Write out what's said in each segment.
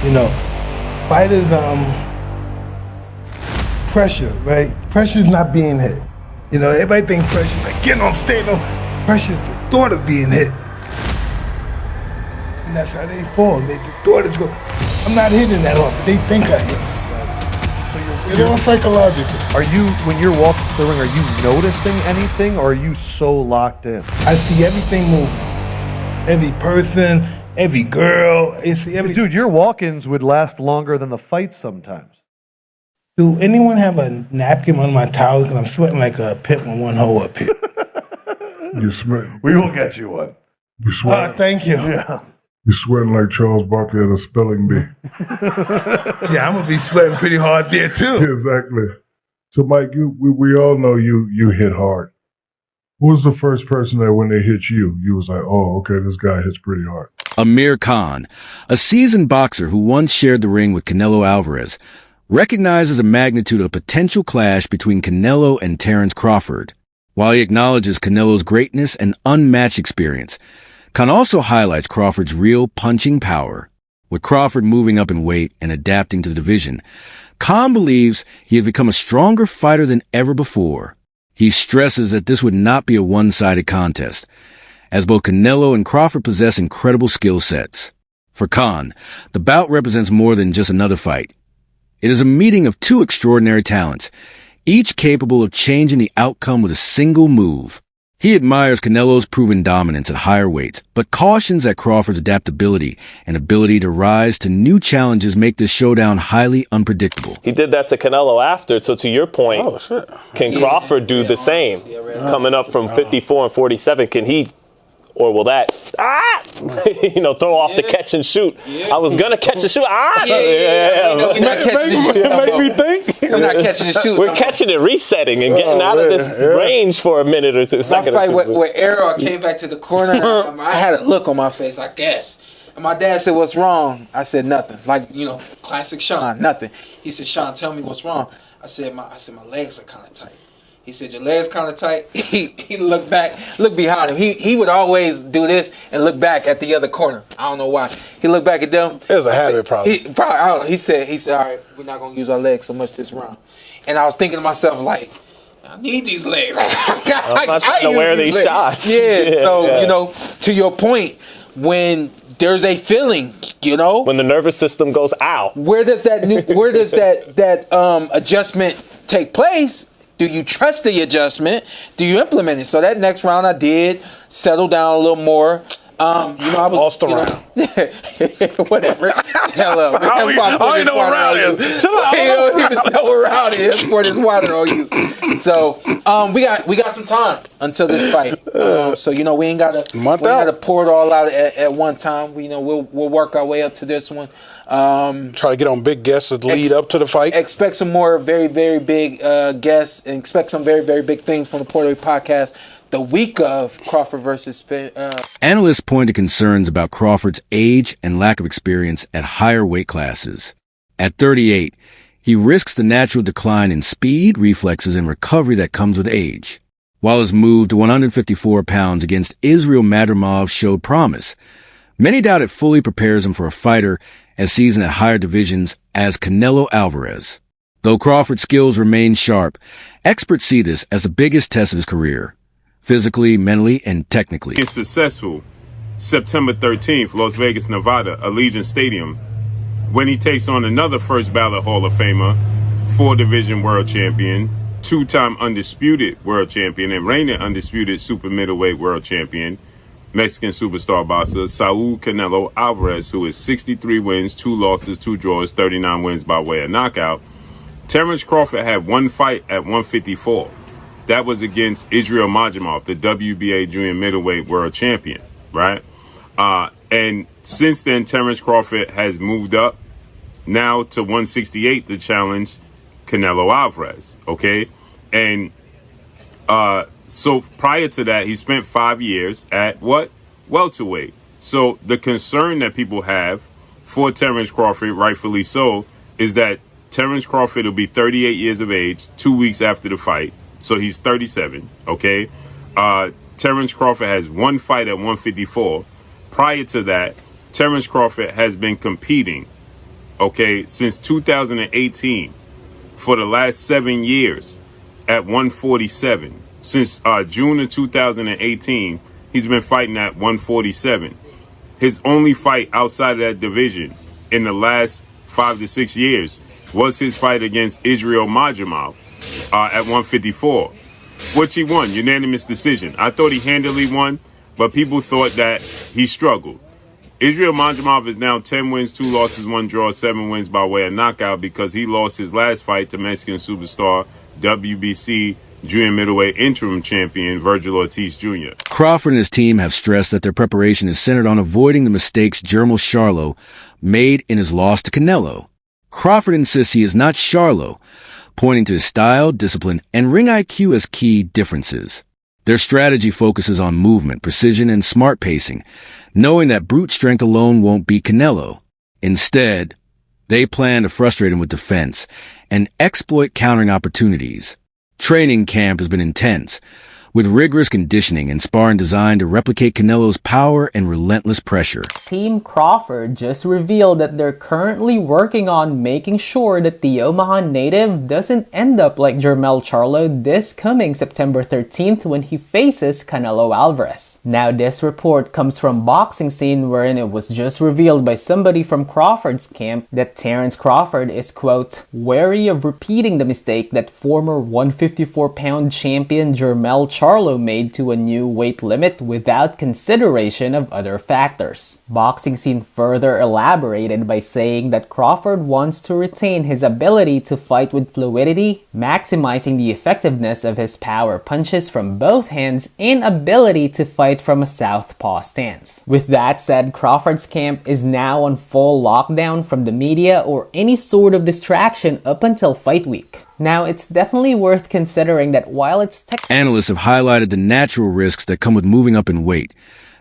You know, fighters, pressure, right? Pressure's not being hit. You know, everybody think pressure's like getting on stage. No, pressure's the thought of being hit. And that's how they fall. The thought is go. I'm not hitting that hard, but they think I hit. It's all psychological. Are you, when you're walking the ring, are you noticing anything, or are you so locked in? I see everything moving. Every person, every girl. I see every. Dude, your walk-ins would last longer than the fights sometimes. Do anyone have a napkin on my towels? Because I'm sweating like a pit with one hole up here. You're sweating. We will get you one. You're sweating. Thank you. Yeah. You're sweating like Charles Barkley at a spelling bee. Yeah, I'm gonna be sweating pretty hard there too. Exactly. So, Mike, we all know you hit hard. Who was the first person that when they hit you was like, oh, okay, this guy hits pretty hard? Amir Khan, a seasoned boxer who once shared the ring with Canelo Alvarez, recognizes the magnitude of a potential clash between Canelo and Terence Crawford. While he acknowledges Canelo's greatness and unmatched experience, Khan also highlights Crawford's real punching power. With Crawford moving up in weight and adapting to the division, Khan believes he has become a stronger fighter than ever before. He stresses that this would not be a one-sided contest, as both Canelo and Crawford possess incredible skill sets. For Khan, the bout represents more than just another fight. It is a meeting of two extraordinary talents, each capable of changing the outcome with a single move. He admires Canelo's proven dominance at higher weights, but cautions that Crawford's adaptability and ability to rise to new challenges make this showdown highly unpredictable. He did that to Canelo after, so to your point, can Crawford do the same? Coming up from 54 and 47, can he, or will that, throw off the catch and shoot? I was going to catch and shoot. We're not catching and shoot. Make me think. We're not catching and shoot. We're catching it, resetting, and getting out of this range for a minute or two. My fight with Arrow, I came back to the corner. I had a look on my face, I guess. And my dad said, "What's wrong?" I said, "Nothing." Like, classic Sean, nothing. He said, "Sean, tell me what's wrong." I said, my legs are kind of tight. He said, "Your legs kind of tight." He looked back, looked behind him. He would always do this and look back at the other corner. I don't know why. He looked back at them. It was a habit, probably. He said, "All right, we're not gonna use our legs so much this round." And I was thinking to myself, like, I need these legs. I'm not trying to wear these shots. Yeah. So to your point, when there's a feeling, when the nervous system goes out, where does that adjustment take place? Do you trust the adjustment? Do you implement it? So that next round I did settle down a little more. I was lost around. Whatever. Hell up. I don't even know what round it is. Chill out. I don't even know what round it is. Pour this water on you. So we got some time until this fight. So we ain't gotta pour it all out at one time. We'll work our way up to this one. Try to get on big guests to lead up to the fight. Expect some more very, very big guests, and expect some very, very big things from the Puerto Rico podcast the week of Crawford versus Analysts point to concerns about Crawford's age and lack of experience at higher weight classes. At 38, he risks the natural decline in speed, reflexes, and recovery that comes with age. While his move to 154 pounds against Israel Madrimov showed promise, many doubt it fully prepares him for a fighter as seasoned at higher divisions as Canelo Alvarez. Though Crawford's skills remain sharp, experts see this as the biggest test of his career, physically, mentally, and technically. It's successful September 13th, Las Vegas, Nevada, Allegiant Stadium, when he takes on another first ballot Hall of Famer, 4-division world champion, 2-time undisputed world champion, and reigning undisputed super middleweight world champion, Mexican superstar boxer Saul Canelo Alvarez, who is 63 wins, 2 losses, 2 draws, 39 wins by way of knockout. Terence Crawford had one fight at 154. That was against Israel Madrimov, the WBA junior middleweight world champion, right? And since then, Terence Crawford has moved up now to 168 to challenge Canelo Alvarez, okay? And so prior to that, he spent 5 years at what? Welterweight. So the concern that people have for Terence Crawford, rightfully so, is that Terence Crawford will be 38 years of age 2 weeks after the fight. So he's 37, okay? Terence Crawford has one fight at 154. Prior to that, Terence Crawford has been competing okay, since 2018, for the last 7 years at 147. Since June of 2018, he's been fighting at 147. His only fight outside of that division in the last 5 to 6 years was his fight against Israel Majamov at 154, which he won, unanimous decision. I thought he handily won, but people thought that he struggled. Israel Majamov is now 10 wins, 2 losses, 1 draw, 7 wins by way of knockout because he lost his last fight to Mexican superstar, WBC junior middleweight interim champion Virgil Ortiz Jr. Crawford and his team have stressed that their preparation is centered on avoiding the mistakes Jermel Charlo made in his loss to Canelo. Crawford insists he is not Charlo, pointing to his style, discipline, and ring IQ as key differences. Their strategy focuses on movement, precision, and smart pacing, knowing that brute strength alone won't beat Canelo. Instead, they plan to frustrate him with defense and exploit countering opportunities. Training camp has been intense, with rigorous conditioning and sparring designed to replicate Canelo's power and relentless pressure. Team Crawford just revealed that they're currently working on making sure that the Omaha native doesn't end up like Jermel Charlo this coming September 13th when he faces Canelo Alvarez. Now this report comes from Boxing Scene, wherein it was just revealed by somebody from Crawford's camp that Terence Crawford is, quote, wary of repeating the mistake that former 154-pound champion Jermel Charlo made to a new weight limit without consideration of other factors. Boxing Scene further elaborated by saying that Crawford wants to retain his ability to fight with fluidity, maximizing the effectiveness of his power punches from both hands and ability to fight from a southpaw stance. With that said, Crawford's camp is now on full lockdown from the media or any sort of distraction up until fight week. Now, it's definitely worth considering that while it's Analysts have highlighted the natural risks that come with moving up in weight,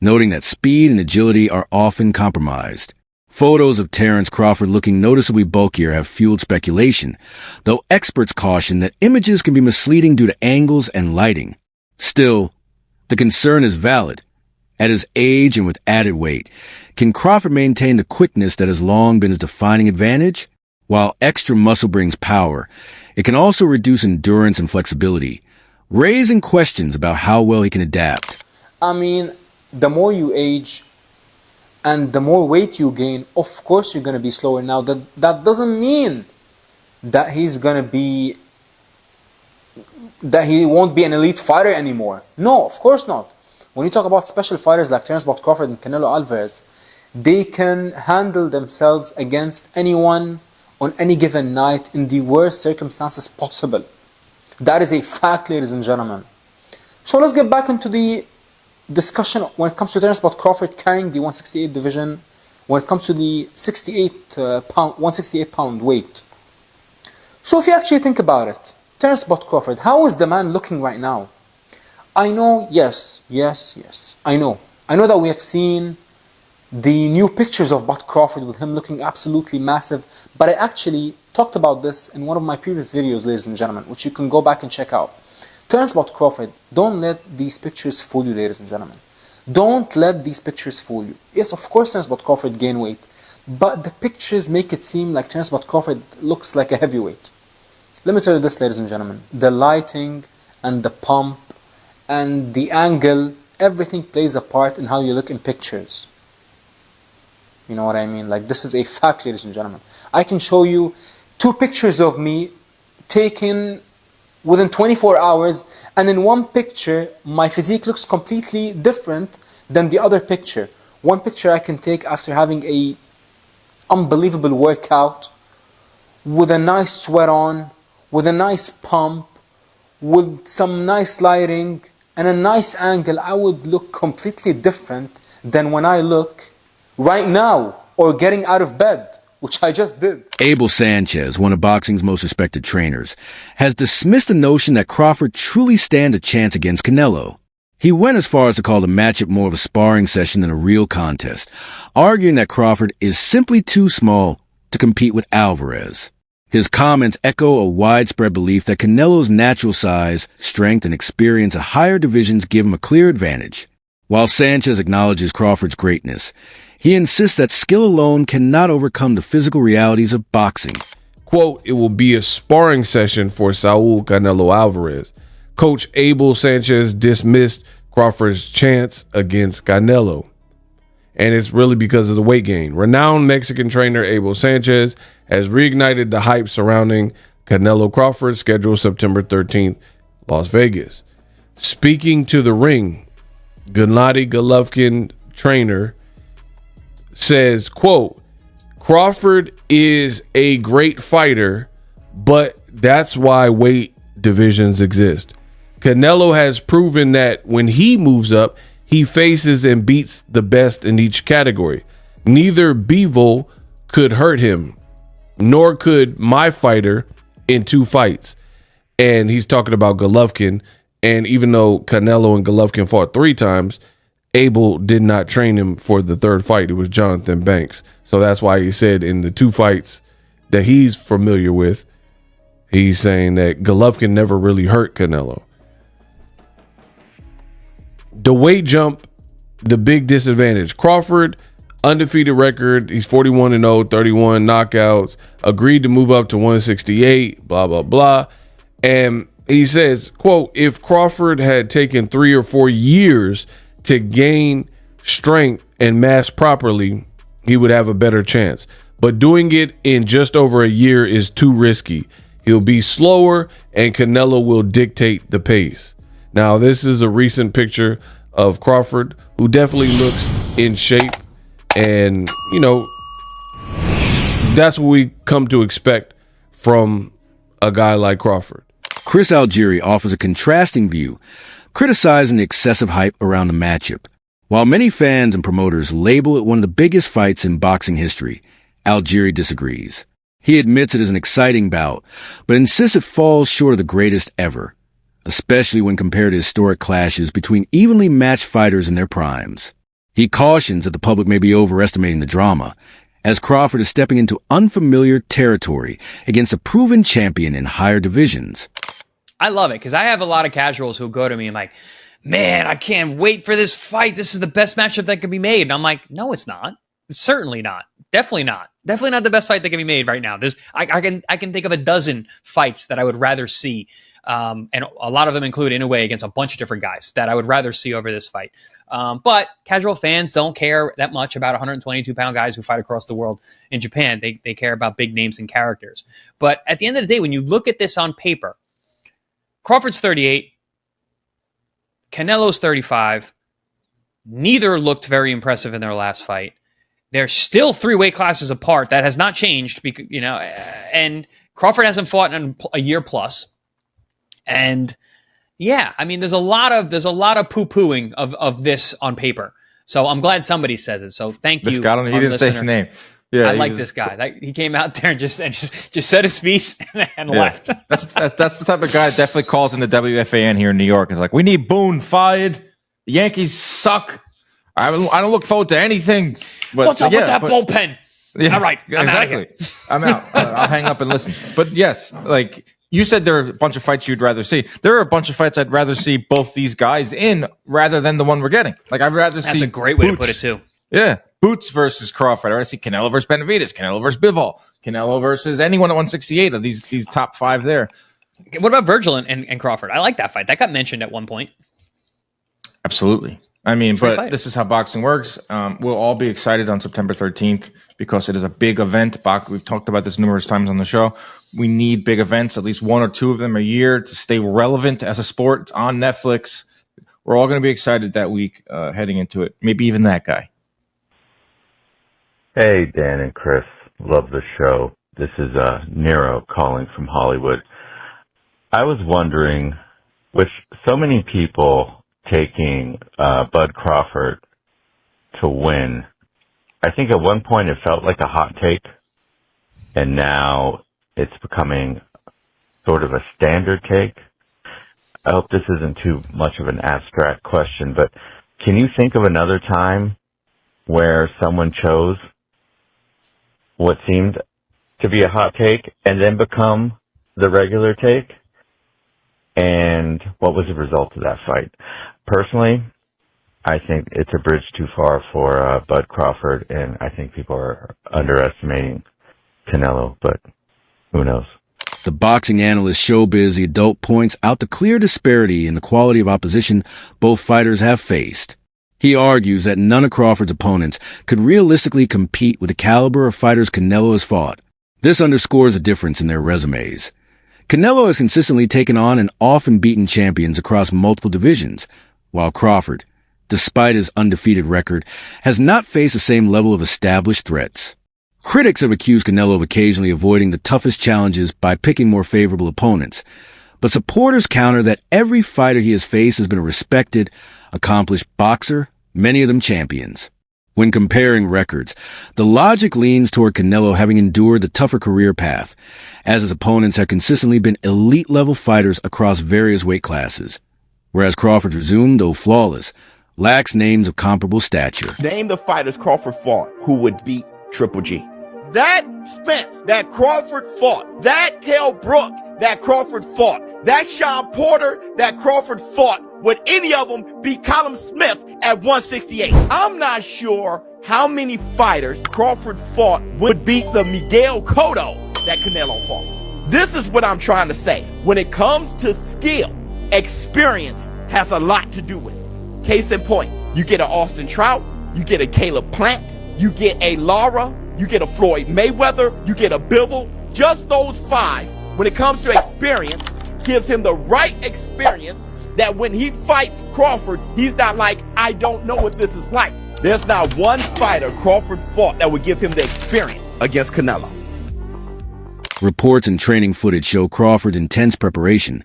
noting that speed and agility are often compromised. Photos of Terence Crawford looking noticeably bulkier have fueled speculation, though experts caution that images can be misleading due to angles and lighting. Still, the concern is valid. At his age and with added weight, can Crawford maintain the quickness that has long been his defining advantage? While extra muscle brings power, it can also reduce endurance and flexibility, raising questions about how well he can adapt. I mean, the more you age and the more weight you gain, of course you're going to be slower. Now, that doesn't mean that he won't be an elite fighter anymore. No, of course not. When you talk about special fighters like Terence Crawford and Canelo Alvarez, they can handle themselves against anyone on any given night in the worst circumstances possible. That is a fact, ladies and gentlemen. So let's get back into the discussion when it comes to Terence Crawford carrying the 168 division, when it comes to the 168 pound weight. So if you actually think about it, Terence Crawford, how is the man looking right now? I know, yes, I know that we have seen the new pictures of Crawford with him looking absolutely massive, but I actually talked about this in one of my previous videos, ladies and gentlemen, which you can go back and check out. Terence Crawford, don't let these pictures fool you, ladies and gentlemen. Don't let these pictures fool you. Yes, of course Terence Crawford gained weight, but the pictures make it seem like Terence Crawford looks like a heavyweight. Let me tell you this, ladies and gentlemen, the lighting and the pump and the angle, everything plays a part in how you look in pictures. You know what I mean? Like, this is a fact, ladies and gentlemen. I can show you 2 pictures of me taken within 24 hours, and in one picture, my physique looks completely different than the other picture. One picture I can take after having a unbelievable workout, with a nice sweat on, with a nice pump, with some nice lighting, and a nice angle. I would look completely different than when I look right now, or getting out of bed, which I just did. Abel Sanchez, one of boxing's most respected trainers, has dismissed the notion that Crawford truly stand a chance against Canelo. He went as far as to call the matchup more of a sparring session than a real contest, arguing that Crawford is simply too small to compete with Alvarez. His comments echo a widespread belief that Canelo's natural size, strength, and experience at higher divisions give him a clear advantage. While Sanchez acknowledges Crawford's greatness, He insists that skill alone cannot overcome the physical realities of boxing. Quote, it will be a sparring session for Saul Canelo Alvarez. Coach Abel Sanchez dismissed Crawford's chance against Canelo. And it's really because of the weight gain. Renowned Mexican trainer Abel Sanchez has reignited the hype surrounding Canelo Crawford, scheduled September 13th, Las Vegas. Speaking to the ring, Gennady Golovkin, trainer, says, quote, Crawford is a great fighter, but that's why weight divisions exist. Canelo has proven that when he moves up, he faces and beats the best in each category. Neither Bivol could hurt him, nor could my fighter in 2 fights. And he's talking about Golovkin. And even though Canelo and Golovkin fought 3 times, Abel did not train him for the 3rd fight. It was Jonathan Banks. So that's why he said in the 2 fights that he's familiar with, he's saying that Golovkin never really hurt Canelo. The weight jump, the big disadvantage. Crawford, undefeated record. He's 41-0, 31 knockouts. Agreed to move up to 168, blah, blah, blah. And he says, quote, if Crawford had taken 3 or 4 years to gain strength and mass properly, he would have a better chance. But doing it in just over a year is too risky. He'll be slower and Canelo will dictate the pace. Now, this is a recent picture of Crawford, who definitely looks in shape. And, you know, that's what we come to expect from a guy like Crawford. Chris Algieri offers a contrasting view, criticizing the excessive hype around the matchup. While many fans and promoters label it one of the biggest fights in boxing history, Algieri disagrees. He admits it is an exciting bout, but insists it falls short of the greatest ever, especially when compared to historic clashes between evenly matched fighters in their primes. He cautions that the public may be overestimating the drama, as Crawford is stepping into unfamiliar territory against a proven champion in higher divisions. I love it because I have a lot of casuals who go to me and like, man, I can't wait for this fight. This is the best matchup that can be made. And I'm like, no, it's not. It's certainly not. Definitely not. Definitely not the best fight that can be made right now. I can think of a dozen fights that I would rather see. And a lot of them include Inoue against a bunch of different guys that I would rather see over this fight. But casual fans don't care that much about 122-pound guys who fight across the world in Japan. They care about big names and characters. But at the end of the day, when you look at this on paper, Crawford's 38, Canelo's 35. Neither looked very impressive in their last fight. They're still 3 weight classes apart. That has not changed, you know. And Crawford hasn't fought in a year plus. And yeah, I mean, there's a lot of poo-pooing of this on paper. So I'm glad somebody says it. So thank you. This guy, he didn't say his name. Yeah, I like this guy. He came out there and just said his piece and left. That's the type of guy that definitely calls in the WFAN here in New York. It's like, we need Boone fired. The Yankees suck. I don't look forward to anything. But, what's up with that bullpen? Yeah, all right, I'm out of here. I'm out. I'll hang up and listen. But yes, like you said, there are a bunch of fights you'd rather see. There are a bunch of fights I'd rather see both these guys in rather than the one we're getting. Like I'd rather see. That's a great way to put it too. Yeah. Boots versus Crawford. I want to see Canelo versus Benavidez, Canelo versus Bivol, Canelo versus anyone at 168 of these top 5 there. What about Virgil and Crawford? I like that fight. That got mentioned at one point. Absolutely. I mean, but this is how boxing works. We'll all be excited on September 13th because it is a big event. We've talked about this numerous times on the show. We need big events, at least 1 or 2 of them a year to stay relevant as a sport. It's on Netflix. We're all going to be excited that week heading into it. Maybe even that guy. Hey, Dan and Chris. Love the show. This is Nero calling from Hollywood. I was wondering, with so many people taking Bud Crawford to win, I think at one point it felt like a hot take, and now it's becoming sort of a standard take. I hope this isn't too much of an abstract question, but can you think of another time where someone chose what seemed to be a hot take and then become the regular take? And what was the result of that fight? Personally, I think it's a bridge too far for Bud Crawford, and I think people are underestimating Canelo, but who knows? The boxing analyst Showbiz the Adult points out the clear disparity in the quality of opposition both fighters have faced. He argues that none of Crawford's opponents could realistically compete with the caliber of fighters Canelo has fought. This underscores the difference in their resumes. Canelo has consistently taken on and often beaten champions across multiple divisions, while Crawford, despite his undefeated record, has not faced the same level of established threats. Critics have accused Canelo of occasionally avoiding the toughest challenges by picking more favorable opponents, but supporters counter that every fighter he has faced has been a respected, accomplished boxer, many of them champions. When comparing records, the logic leans toward Canelo having endured the tougher career path, as his opponents have consistently been elite-level fighters across various weight classes, whereas Crawford's resume, though flawless, lacks names of comparable stature. Name the fighters Crawford fought who would beat Triple G. That Spence, that Crawford fought, that Kell Brook, that Crawford fought, that Sean Porter, that Crawford fought, would any of them beat Callum Smith at 168? I'm not sure how many fighters Crawford fought would beat the Miguel Cotto that Canelo fought. This is what I'm trying to say. When it comes to skill, experience has a lot to do with it. Case in point, you get an Austin Trout, you get a Caleb Plant, you get a Lara, you get a Floyd Mayweather, you get a Bivol. Just those five, when it comes to experience, gives him the right experience that when he fights Crawford, he's not like, I don't know what this is like. There's not one fighter Crawford fought that would give him the experience against Canelo. Reports and training footage show Crawford's intense preparation,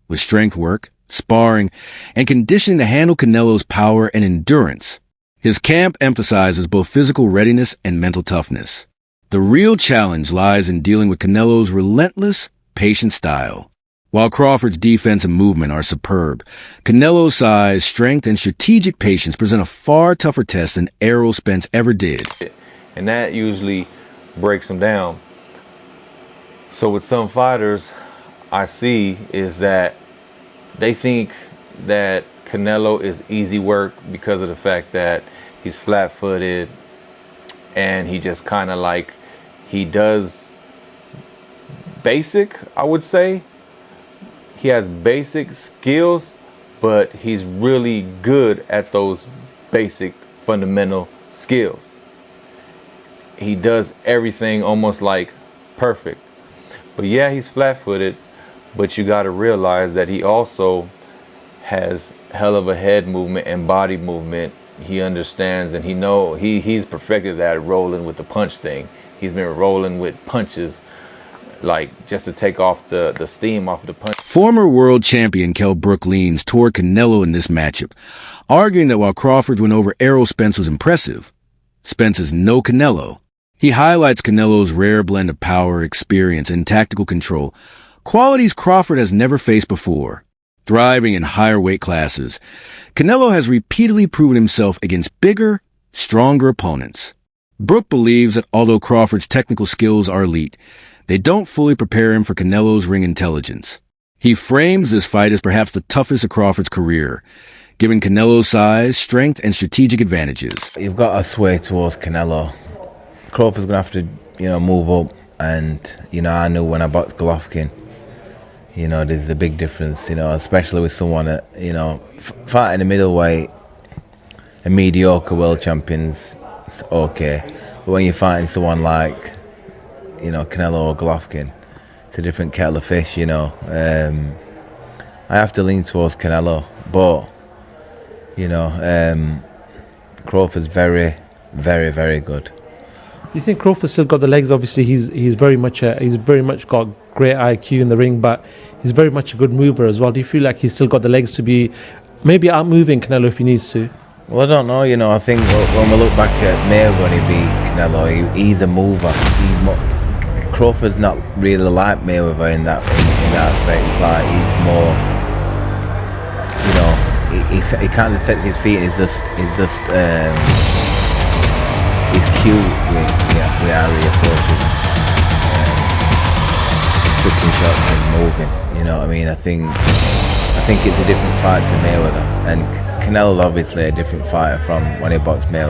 with strength work, sparring, and conditioning to handle Canelo's power and endurance. His camp emphasizes both physical readiness and mental toughness. The real challenge lies in dealing with Canelo's relentless, patient style. While Crawford's defense and movement are superb, Canelo's size, strength, and strategic patience present a far tougher test than Errol Spence ever did. And that usually breaks him down. So with some fighters, I see is that they think that Canelo is easy work because of the fact that he's flat-footed and he just kind of like, he does basic, I would say. He has basic skills, but he's really good at those basic fundamental skills. He does everything almost like perfect. But yeah, he's flat-footed, but you got to realize that he also has hell of a head movement and body movement. He understands and he's perfected that rolling with the punch thing. He's been rolling with punches like just to take off the steam off of the punch. Former world champion Kell Brook leans toward Canelo in this matchup, arguing that while Crawford went over Errol Spence was impressive, Spence is no Canelo. He highlights Canelo's rare blend of power, experience, and tactical control, qualities Crawford has never faced before. Thriving in higher weight classes, Canelo has repeatedly proven himself against bigger, stronger opponents. Brook believes that although Crawford's technical skills are elite, they don't fully prepare him for Canelo's ring intelligence. He frames this fight as perhaps the toughest of Crawford's career, giving Canelo's size, strength, and strategic advantages. You've got to sway towards Canelo. Crawford's going to have to, move up. And, I knew when I boxed Golovkin, there's a big difference, especially with someone that, fighting a middleweight, a mediocre world champion's okay. But when you're fighting someone like, Canelo or Golovkin, it's a different kettle of fish, I have to lean towards Canelo, but, Crawford's very, very, very good. Do you think Crawford's still got the legs? Obviously, he's very much got great IQ in the ring, but he's very much a good mover as well. Do you feel like he's still got the legs to be maybe out moving Canelo if he needs to? Well, I don't know. I think when we look back at Mayweather when he beat Canelo, he's a mover. Crawford's not really like Mayweather in that aspect. It's like he's more, he kind of sets his feet. And he's cute with how he approaches taking shots and moving. You know what I mean? I think it's a different fight to Mayweather, and Canelo's obviously a different fighter from when he boxed me.